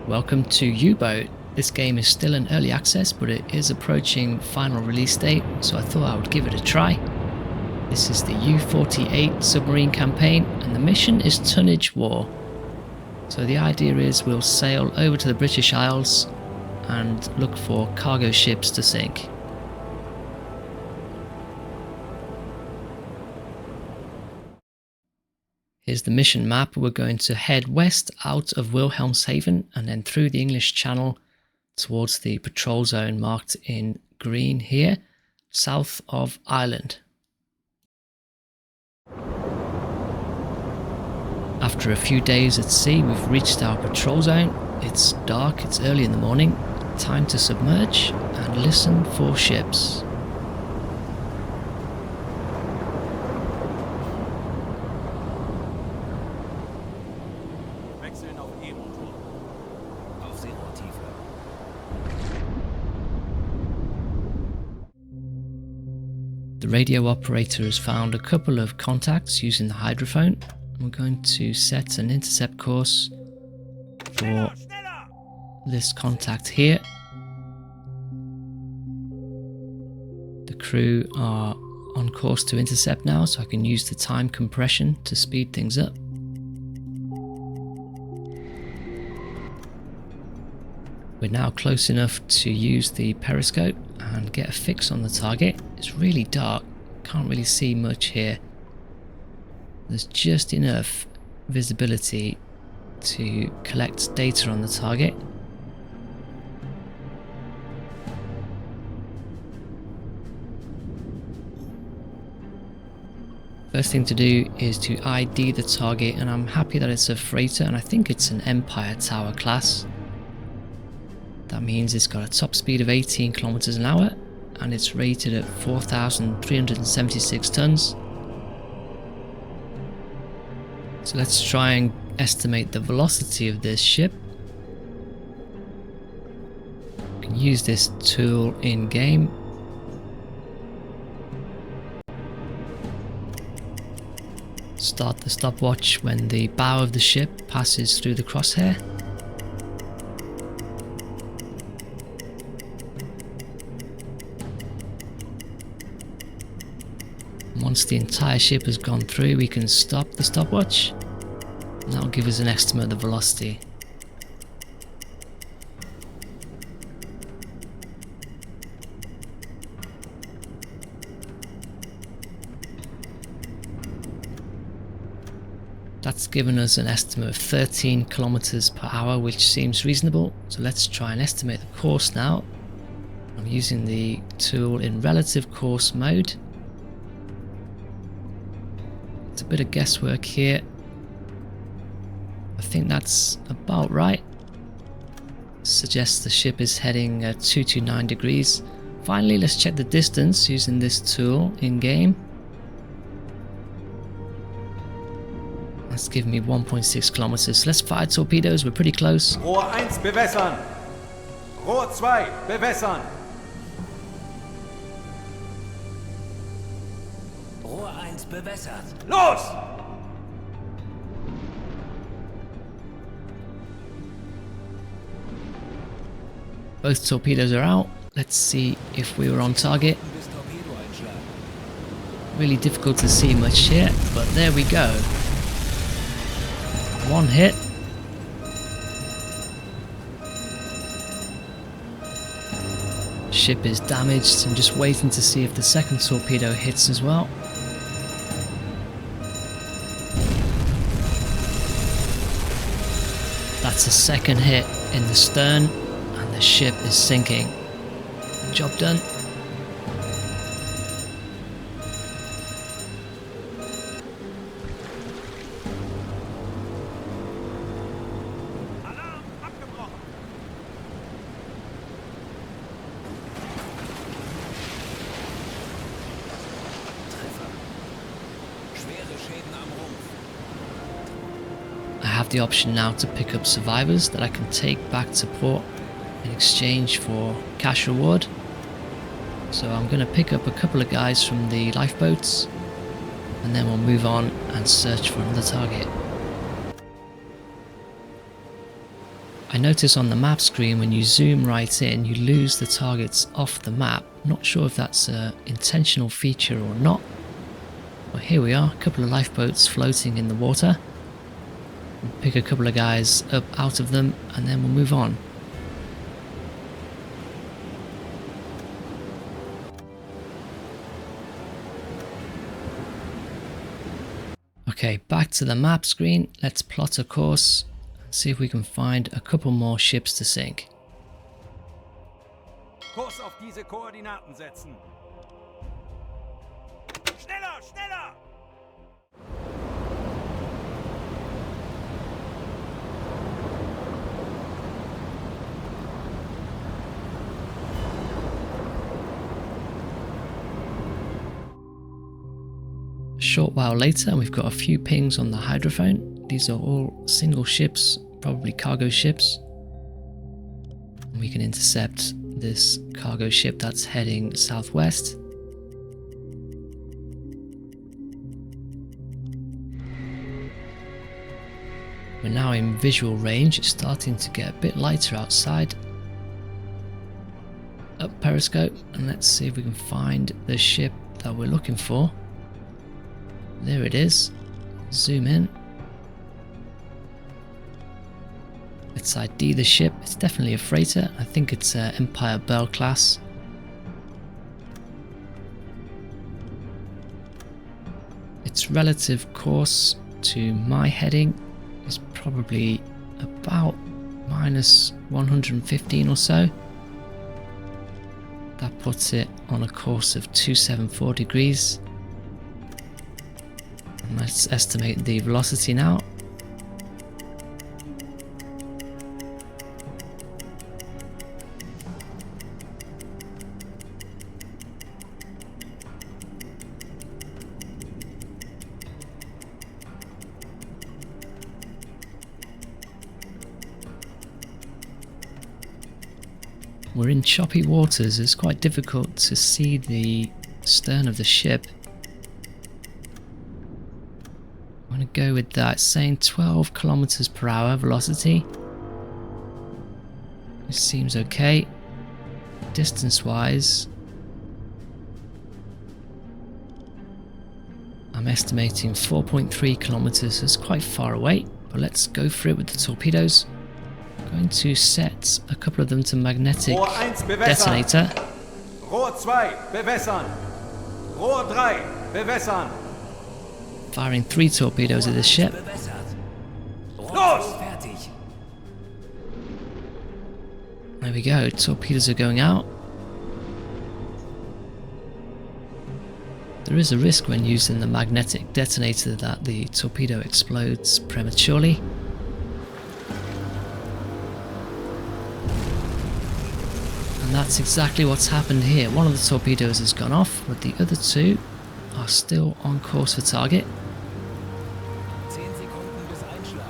Welcome to U-Boat. This game is still in early access, but it is approaching final release date, so I thought I would give it a try. This is the U-48 submarine campaign, and the mission is Tonnage War. So the idea is we'll sail over to the British Isles and look for cargo ships to sink. Here's the mission map. We're going to head west out of Wilhelmshaven and then through the English Channel towards the patrol zone marked in green here, south of Ireland. After a few days at sea, we've reached our patrol zone. It's dark, it's early in the morning, time to submerge and listen for ships. The radio operator has found a couple of contacts using the hydrophone. We're going to set an intercept course for this contact here. The crew are on course to intercept now, so I can use the time compression to speed things up. We're now close enough to use the periscope and get a fix on the target. It's really dark, can't really see much here. There's just enough visibility to collect data on the target. First thing to do is to ID the target, and I'm happy that it's a freighter, and I think it's an Empire Tower class. That means it's got a top speed of 18 kilometers an hour and it's rated at 4,376 tons. So let's try and estimate the velocity of this ship. You can use this tool in game. Start the stopwatch when the bow of the ship passes through the crosshair. Once the entire ship has gone through, we can stop the stopwatch, and that will give us an estimate of the velocity. That's given us an estimate of 13 kilometers per hour, which seems reasonable. So let's try and estimate the course now. I'm using the tool in relative course mode. It's a bit of guesswork here. I think that's about right. Suggests the ship is heading 229 degrees. Finally, let's check the distance using this tool in game. That's given me 1.6 kilometers. Let's fire torpedoes, we're pretty close. Rohr 1 bewässern. Rohr 2 bewässern. Rohr 1 bewässert. Los! Both torpedoes are out. Let's see if we were on target. Really difficult to see much here, but there we go. One hit. Ship is damaged. I'm just waiting to see if the second torpedo hits as well. That's a second hit in the stern, and the ship is sinking. Job done. I have the option now to pick up survivors that I can take back to port in exchange for cash reward. So I'm going to pick up a couple of guys from the lifeboats and then we'll move on and search for another target. I notice on the map screen when you zoom right in, you lose the targets off the map. Not sure if that's an intentional feature or not. But here we are, a couple of lifeboats floating in the water. We'll pick a couple of guys up out of them and then we'll move on. Okay, back to the map screen. Let's plot a course and see if we can find a couple more ships to sink. Kurs auf diese Koordinaten setzen. Schneller, schneller! A short while later, we've got a few pings on the hydrophone. These are all single ships, probably cargo ships. And we can intercept this cargo ship that's heading southwest. We're now in visual range. It's starting to get a bit lighter outside. Up periscope, and let's see if we can find the ship that we're looking for. There it is. Zoom in. Let's ID the ship. It's definitely a freighter. I think it's Empire Bell class. Its relative course to my heading is probably about minus 115 or so. That puts it on a course of 274 degrees. And let's estimate the velocity now. We're in choppy waters. It's quite difficult to see the stern of the ship. I'm going to go with that. It's saying 12 kilometers per hour velocity. It seems okay. Distance wise, I'm estimating 4.3 kilometers. It's quite far away, but let's go for it with the torpedoes. I'm going to set a couple of them to magnetic detonator. Rohr 2, bewässern. Rohr 3, bewässern. Firing 3 torpedoes at this ship. Los! There we go, torpedoes are going out. There is a risk when using the magnetic detonator that the torpedo explodes prematurely. And that's exactly what's happened here. One of the torpedoes has gone off, but the other two are still on course for target. 10 Sekunden bis Einschlag.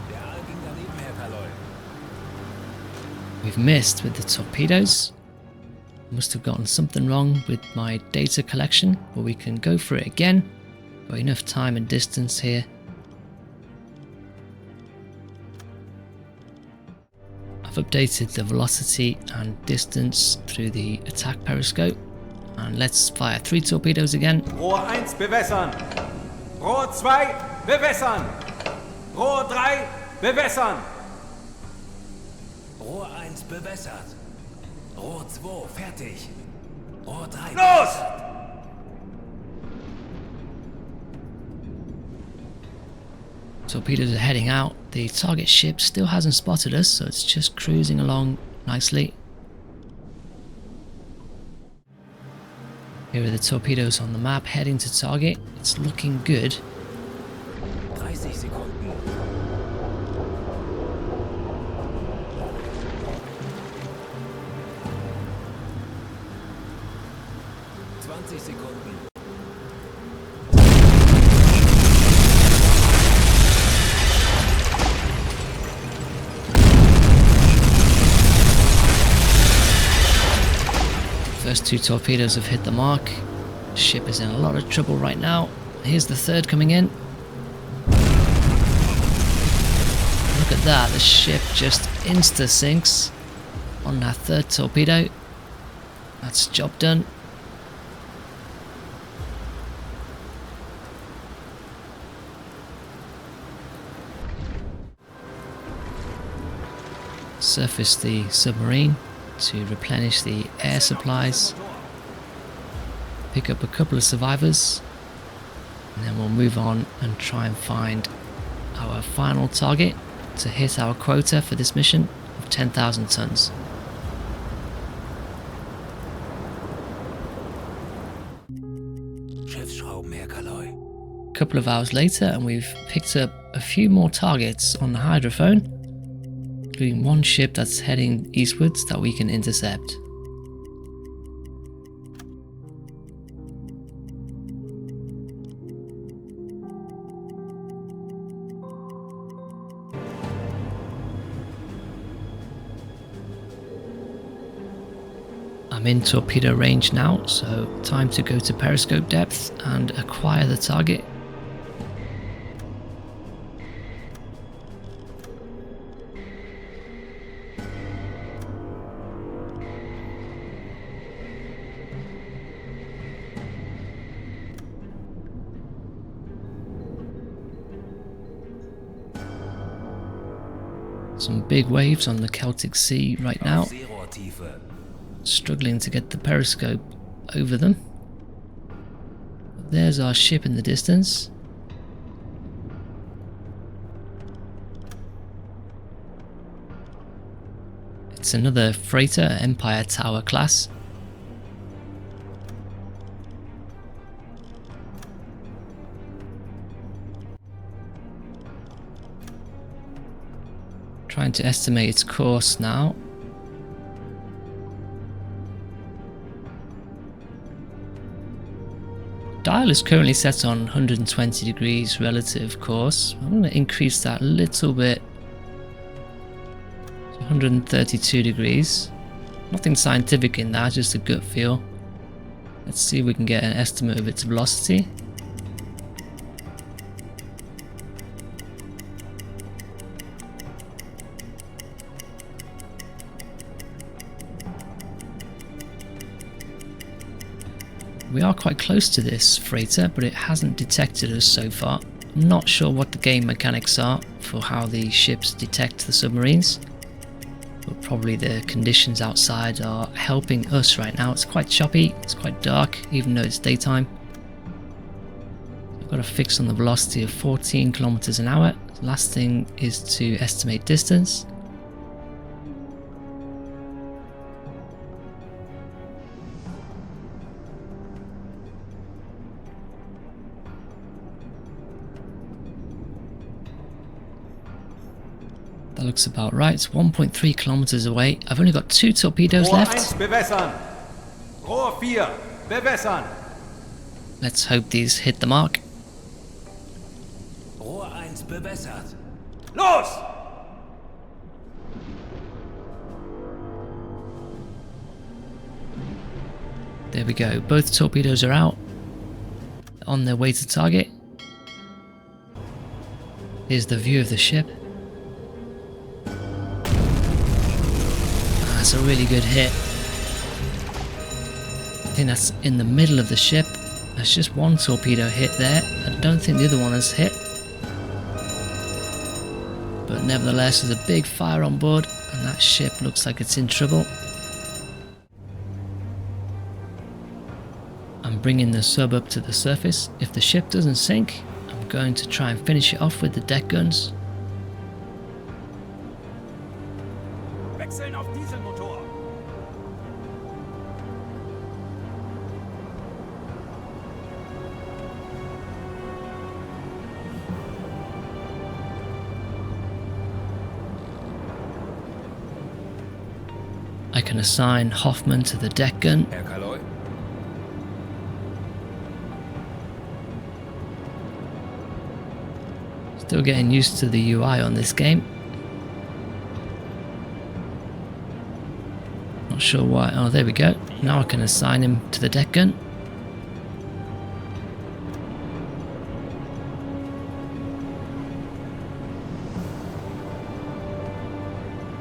Der Aal ging daneben, Herr Kaloy. We've missed with the torpedoes. Must have gotten something wrong with my data collection, but we can go for it again. Got enough time and distance here. I've updated the velocity and distance through the attack periscope. And let's fire 3 torpedoes again. Rohr 1, bewässern. Rohr 2, bewässern. Rohr 3, bewässern. Rohr 1 bewässert. Rohr 2 fertig. Rohr 3 Los! Torpedoes are heading out. The target ship still hasn't spotted us, so it's just cruising along nicely. Here are the torpedoes on the map heading to target. It's looking good. 30 Sekunden. 20 Sekunden. First two torpedoes have hit the mark. The ship is in a lot of trouble right now. Here's the third coming in. Look at that, the ship just insta-sinks on that third torpedo. That's job done. Surface the submarine to replenish the air supplies. Pick up a couple of survivors. And then we'll move on and try and find our final target to hit our quota for this mission of 10,000 tons. A couple of hours later and we've picked up a few more targets on the hydrophone, including one ship that's heading eastwards that we can intercept. I'm in torpedo range now, so time to go to periscope depth and acquire the target. Some big waves on the Celtic Sea right now. Struggling to get the periscope over them. There's our ship in the distance. It's another freighter, Empire Tower class. Trying to estimate its course now. Dial is currently set on 120 degrees relative course. I'm going to increase that a little bit to 132 degrees. Nothing scientific in that, just a gut feel. Let's see if we can get an estimate of its velocity. We are quite close to this freighter, but it hasn't detected us so far. I'm not sure what the game mechanics are for how the ships detect the submarines, but probably the conditions outside are helping us right now. It's quite choppy, it's quite dark, even though it's daytime. I've got a fix on the velocity of 14 kilometers an hour. The last thing is to estimate distance. That looks about right. It's 1.3 kilometers away. I've only got 2 torpedoes Rohr left. 1 bewässern. Rohr 4 bewässern. Let's hope these hit the mark. Rohr 1 bewässert. Los! There we go. Both torpedoes are out. On their way to target. Here's the view of the ship. That's a really good hit. I think that's in the middle of the ship. There's just one torpedo hit there. I don't think the other one has hit. But nevertheless, there's a big fire on board and that ship looks like it's in trouble. I'm bringing the sub up to the surface. If the ship doesn't sink, I'm going to try and finish it off with the deck guns. Wechseln auf Dieselmotor. I can assign Hoffman to the deck gun. Herr Kaloi. Still getting used to the UI on this game. Not sure why. Oh, there we go. Now I can assign him to the deck gun.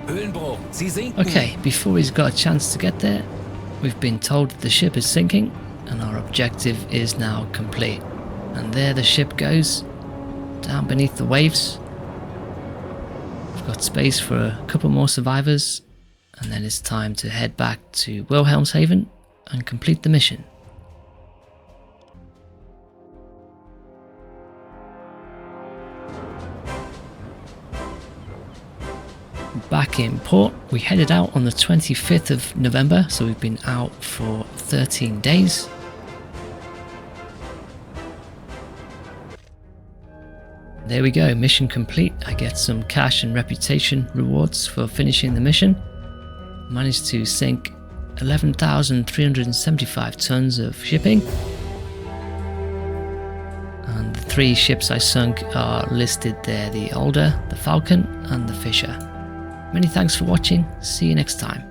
Höhenbruch, Sie sinken. Okay, before he's got a chance to get there, we've been told that the ship is sinking and our objective is now complete. And there the ship goes, down beneath the waves. We've got space for a couple more survivors, and then it's time to head back to Wilhelmshaven and complete the mission. Back in port, we headed out on the 25th of November, so we've been out for 13 days. There we go, mission complete. I get some cash and reputation rewards for finishing the mission. Managed to sink 11,375 tons of shipping. And the 3 ships I sunk are listed there: the Alder, the Falcon and the Fisher. Many thanks for watching, see you next time.